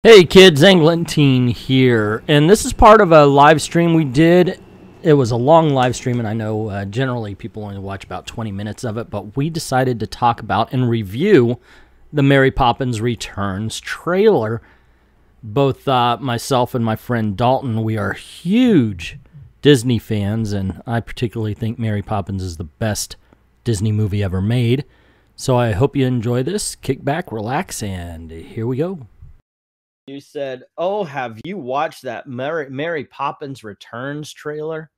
Hey kids, Englentine here, and this is part of a live stream we did. It was a long live stream, and I know generally people only watch about 20 minutes of it, but we decided to talk about and review the Mary Poppins Returns trailer. Both myself and my friend Dalton, we are huge Disney fans, and I particularly think Mary Poppins is the best Disney movie ever made. So I hope you enjoy this. Kick back, relax, and here we go. You said, "Oh, have you watched that Mary Poppins Returns trailer?"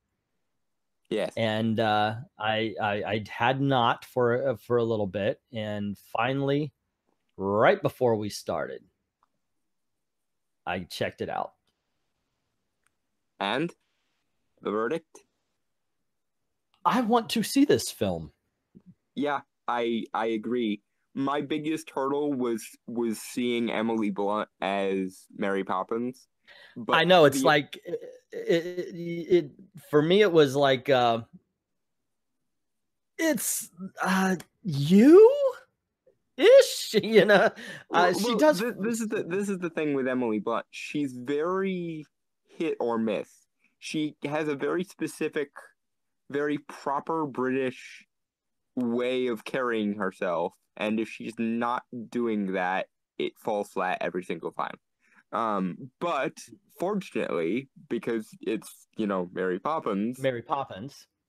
Yes. And I had not for a little bit, and finally, right before we started, I checked it out. And the verdict? I want to see this film. Yeah, I agree. My biggest hurdle was seeing Emily Blunt as Mary Poppins. But I know it's like it for me. It was like it's you ish, you know. She does. This is the thing with Emily Blunt. She's very hit or miss. She has a very specific, very proper British way of carrying herself, and if she's not doing that, it falls flat every single time. But fortunately, because it's, Mary Poppins,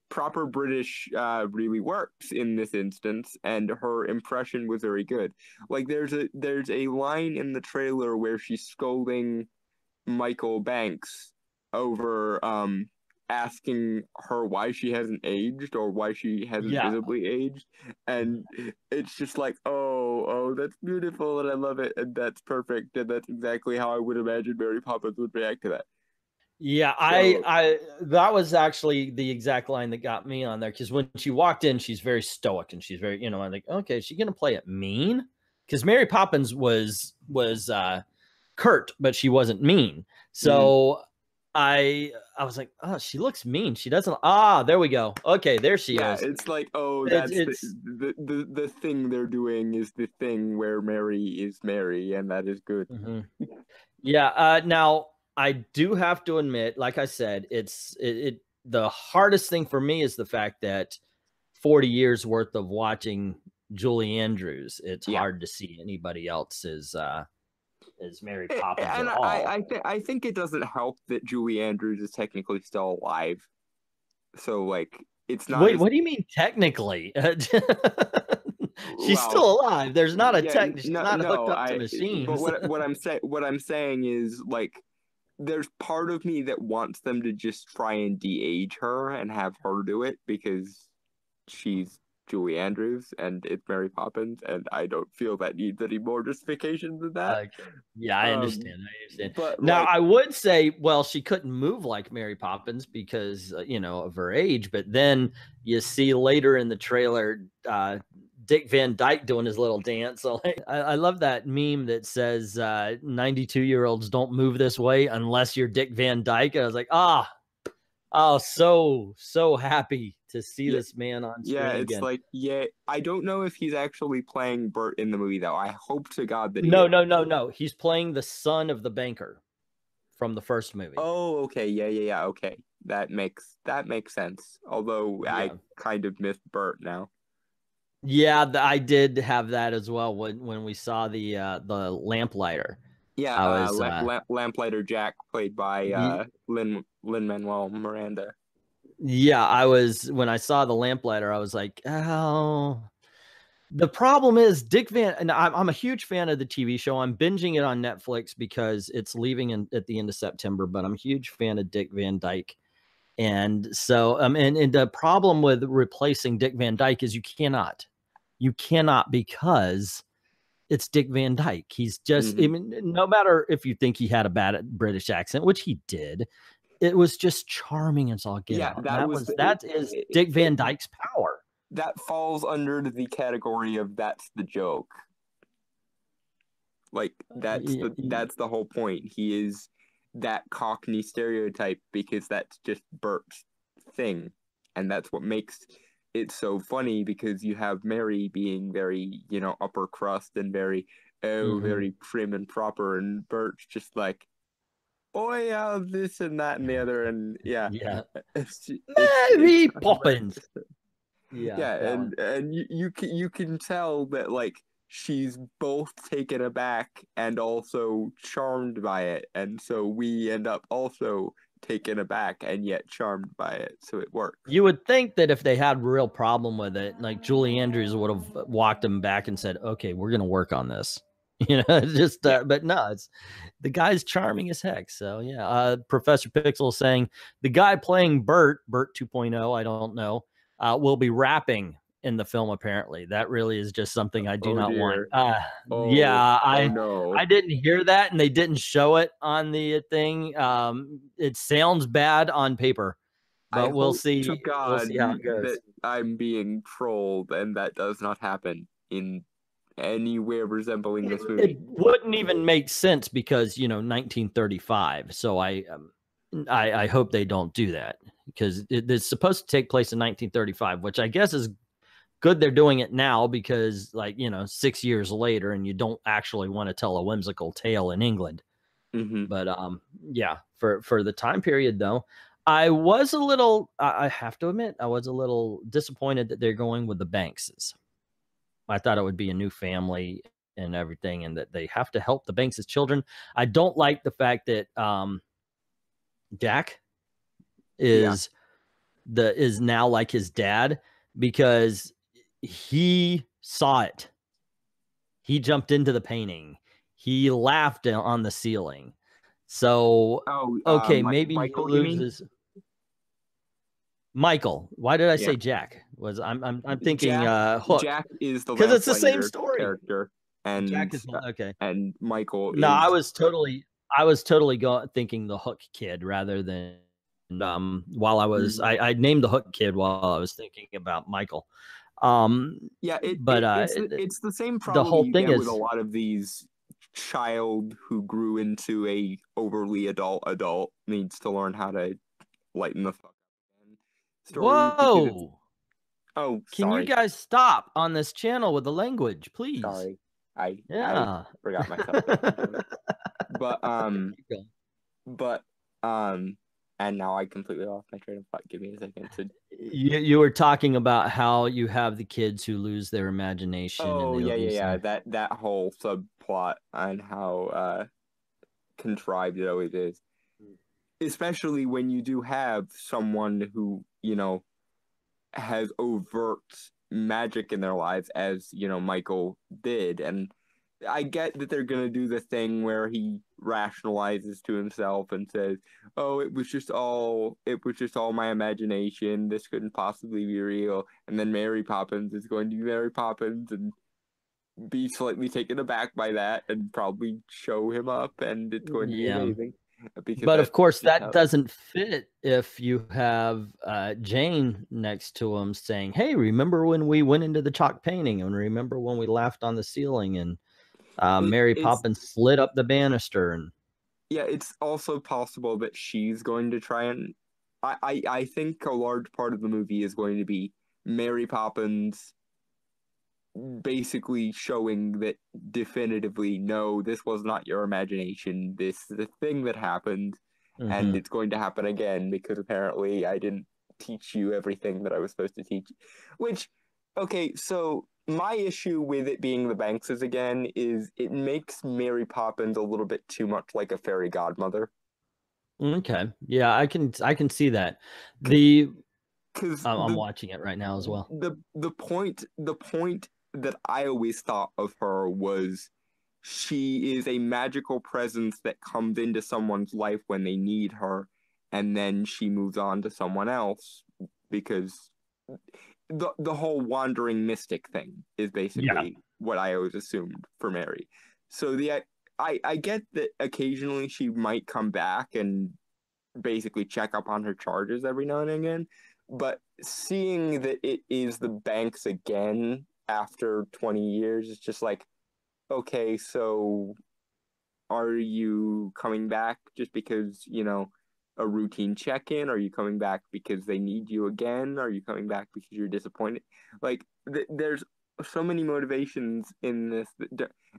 proper British really works in this instance, and her impression was very good. Like there's a line in the trailer where she's scolding Michael Banks over asking her why she hasn't aged or why she hasn't visibly aged, and it's just like, oh, that's beautiful and I love it and that's perfect and that's exactly how I would imagine Mary Poppins would react to that. Yeah, I that was actually the exact line that got me on there, because when she walked in, she's very stoic and she's very, I'm like, okay, is she gonna play it mean? Because Mary Poppins was curt, but she wasn't mean. So I was like, oh, she looks mean. She doesn't. There we go. Okay, there she is. Yeah, it's like, oh, that's the thing they're doing is the thing where Mary is Mary, and that is good. Yeah. Now I do have to admit, like I said, the hardest thing for me is the fact that 40 years worth of watching Julie Andrews, it's hard to see anybody else as Mary Poppins and at all. I think it doesn't help that Julie Andrews is technically still alive. So like it's not. Wait, what do you mean technically? She's still alive. There's not a she's not hooked up to machines. But what I'm saying is, like, there's part of me that wants them to just try and de-age her and have her do it because she's Julie Andrews and it's Mary Poppins, and I don't feel that needs any more justification than that. Yeah, I understand. But now, like, I would say, well, she couldn't move like Mary Poppins because of her age. But then you see later in the trailer, Dick Van Dyke doing his little dance. So I love that meme that says 92-year-olds don't move this way unless you're Dick Van Dyke. I was like, so happy to see this man on screen again. It's like, I don't know if he's actually playing Bert in the movie, though. I hope to God that he No. He's playing the son of the banker from the first movie. Oh, okay. Yeah. Okay. That makes sense. Although I kind of missed Bert now. Yeah, I did have that as well when we saw the lamplighter. Yeah, Lamplighter Jack, played by Lin-Manuel Miranda. Yeah, when I saw the lamplighter, I was like, oh. The problem is and I'm a huge fan of the TV show. I'm binging it on Netflix because it's leaving at the end of September, but I'm a huge fan of Dick Van Dyke. And so, and the problem with replacing Dick Van Dyke is you cannot because it's Dick Van Dyke. He's just, I mean, no matter if you think he had a bad British accent, which he did, it was just charming as all get out. That is Dick Van Dyke's power. That falls under the category of that's the joke. Like that's the whole point. He is that Cockney stereotype because that's just Bert's thing, and that's what makes it's so funny, because you have Mary being very, upper crust and very Hmm. very prim and proper, and Bert's just like, oh yeah, this and that and the other, and yeah, Yeah. it's Mary very Poppins. interesting. Yeah, Yeah, that one. and you can tell that like she's both taken aback and also charmed by it, and so we end up also taken aback and yet charmed by it, so it works. You would think that if they had a real problem with it, like Julie Andrews would have walked them back and said, "Okay, we're going to work on this." Just Yeah. but no, it's the guy's charming as heck. So yeah, Professor Pixel saying the guy playing Bert 2.0, I don't know, will be rapping in the film. Apparently, that really is just something I do Oh not want. dear. Yeah, Oh I no. I didn't hear that, and they didn't show it on the thing. It sounds bad on paper, I but we'll hope to see. We'll God see how it that goes. I'm being trolled and that does not happen in anywhere resembling this It movie. wouldn't even make sense because 1935. So I hope they don't do that because it's supposed to take place in 1935, which I guess is good. They're doing it now because 6 years later, and you don't actually want to tell a whimsical tale in England. Hmm. But yeah, for the time period though, I was a little. I have to admit, I was a little disappointed that they're going with the Bankses. I thought it would be a new family and everything, and that they have to help the Banks' children. I don't like the fact that Jack Yeah. is now like his dad because he saw it. He jumped into the painting. He laughed on the ceiling. So Oh, okay, maybe he Michael, you mean? loses. Michael. Why did I Yeah. say Jack? Was I'm thinking Jack Hook Jack is the because it's the same lamplighter story. character, Jack is okay. and Michael No, is I was totally thinking the Hook kid rather than while mm, I named the Hook kid while I was thinking about Michael. yeah, But it's the same the problem whole you thing get with a is lot of these child who grew into a overly adult needs to learn how to lighten the fuck up again stories because it's whoa. oh Can you sorry guys stop on this channel with the language, please? sorry I Yeah. forgot my subtitles on. But Keep going. but um and now I completely lost my train of thought. Give me a second to You were talking about how you have the kids who lose their imagination and oh they lose yeah, their that whole subplot and how contrived it always is, especially when you do have someone who has overt magic in their lives, as Michael did. And I get that they're gonna do the thing where he rationalizes to himself and says, "Oh, it was just all my imagination. This couldn't possibly be real." And then Mary Poppins is going to be Mary Poppins and be slightly taken aback by that and probably show him up, and it's going to be yeah. amazing because But of that's course, just that how they. doesn't fit if you have Jane next to him saying, "Hey, remember when we went into the chalk painting, and remember when we laughed on the ceiling, and Mary It's Poppins slid up the banister?" And yeah, it's also possible that she's going to try and I think a large part of the movie is going to be Mary Poppins basically showing that definitively, no, this was not your imagination. This is a thing that happened, and mhm. it's going to happen again because apparently I didn't teach you everything that I was supposed to teach. Which, okay, so my issue with it being the Bankses again is it makes Mary Poppins a little bit too much like a fairy godmother. Okay, yeah, I can see that. The Because I'm watching it right now as well. the point that I always thought of her was she is a magical presence that comes into someone's life when they need her, and then she moves on to someone else because the whole wandering mystic thing is Yeah, basically what I always assumed for Mary. So I get that occasionally she might come back and basically check up on her charges every now and again. But seeing that it is the Banks again after 20 years, it's just like, okay, so are you coming back just because, a routine check-in? Are you coming back because they need you again? Are you coming back because you're disappointed? Like, there's so many motivations in this,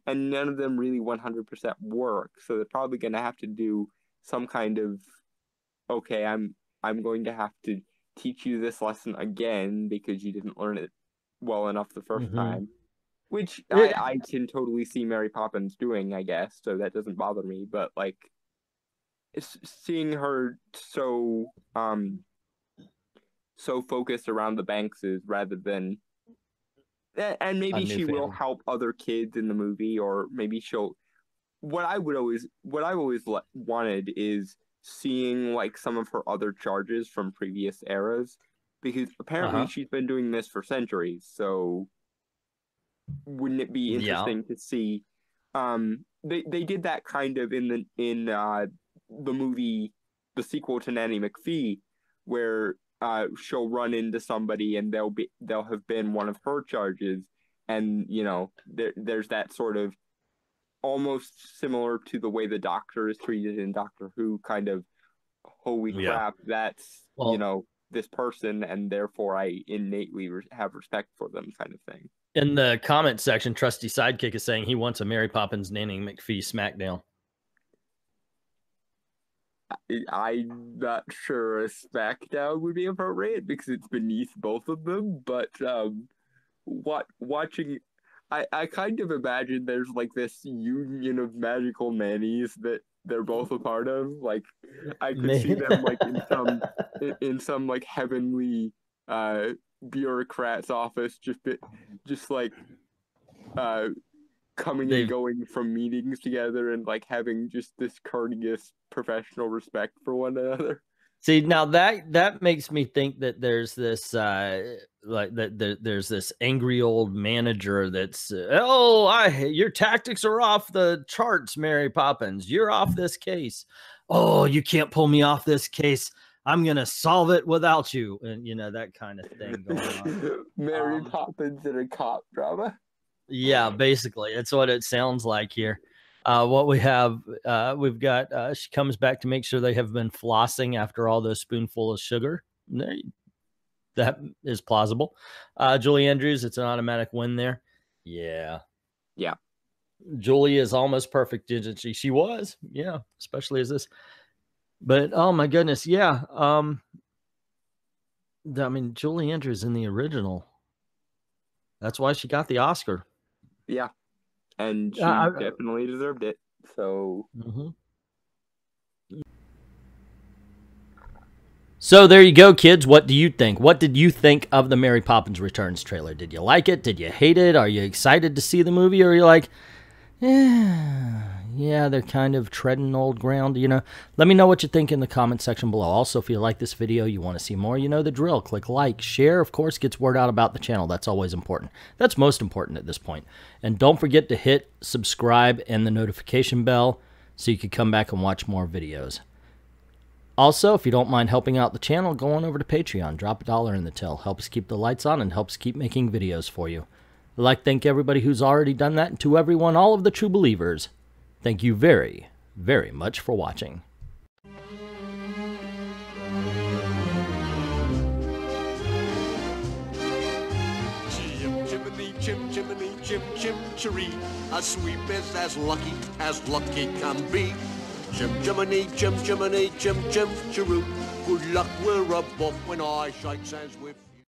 and none of them really 100% work. So they're probably going to have to do some kind of, okay, I'm going to have to teach you this lesson again because you didn't learn it well enough the first time. Which I can totally see Mary Poppins doing, I guess, so that doesn't bother me. But like, seeing her so focused around the Bankses rather than, and maybe she will help other kids in the movie, or maybe she'll. What I've always wanted is seeing like some of her other charges from previous eras, because apparently she's been doing this for centuries. So wouldn't it be interesting to see? They did that kind of in the movie, the sequel to Nanny McPhee, where she'll run into somebody and they'll have been one of her charges, and you know there's that sort of almost similar to the way the Doctor is treated in Doctor Who, kind of, holy crap, that's you know, this person, and therefore I innately have respect for them, kind of thing. In the comment section, Trusty Sidekick is saying he wants a Mary Poppins Nanny McPhee smackdown. I'm not sure a smackdown would be appropriate because it's beneath both of them, but watching, I kind of imagine there's like this union of magical nannies that they're both a part of. Like, I could see them like in some like heavenly bureaucrat's office, just like coming and going from meetings together and like having just this courteous professional respect for one another. See, now that makes me think that there's this there's this angry old manager that's your tactics are off the charts, Mary Poppins. You're off this case. Oh, you can't pull me off this case. I'm gonna solve it without you, and you know, that kind of thing going on. Mary Poppins in a cop drama. Yeah, basically, that's what it sounds like here. What we have, we've got, she comes back to make sure they have been flossing after all those spoonful of sugar. That is plausible. Julie Andrews, it's an automatic win there. Yeah. Yeah. Julie is almost perfect, isn't she? She was, yeah, especially as this. But oh my goodness, yeah. I mean, Julie Andrews in the original. That's why she got the Oscar. Yeah. And she definitely deserved it. So. So there you go, kids. What do you think? What did you think of the Mary Poppins Returns trailer? Did you like it? Did you hate it? Are you excited to see the movie? Or are you like, yeah, they're kind of treading old ground, you know? Let me know what you think in the comment section below. Also, if you like this video, you want to see more, you know the drill. Click like, share, of course, gets word out about the channel. That's always important. That's most important at this point. And don't forget to hit subscribe and the notification bell so you can come back and watch more videos. Also, if you don't mind helping out the channel, go on over to Patreon. Drop $1 in the till. Helps keep the lights on and helps keep making videos for you. I'd like to thank everybody who's already done that, and to everyone, all of the true believers, thank you very, very much for watching. Chim chimney, as sweet is as lucky can be. Chim chimney, chiroo. Good luck, we're above when I shake hands with.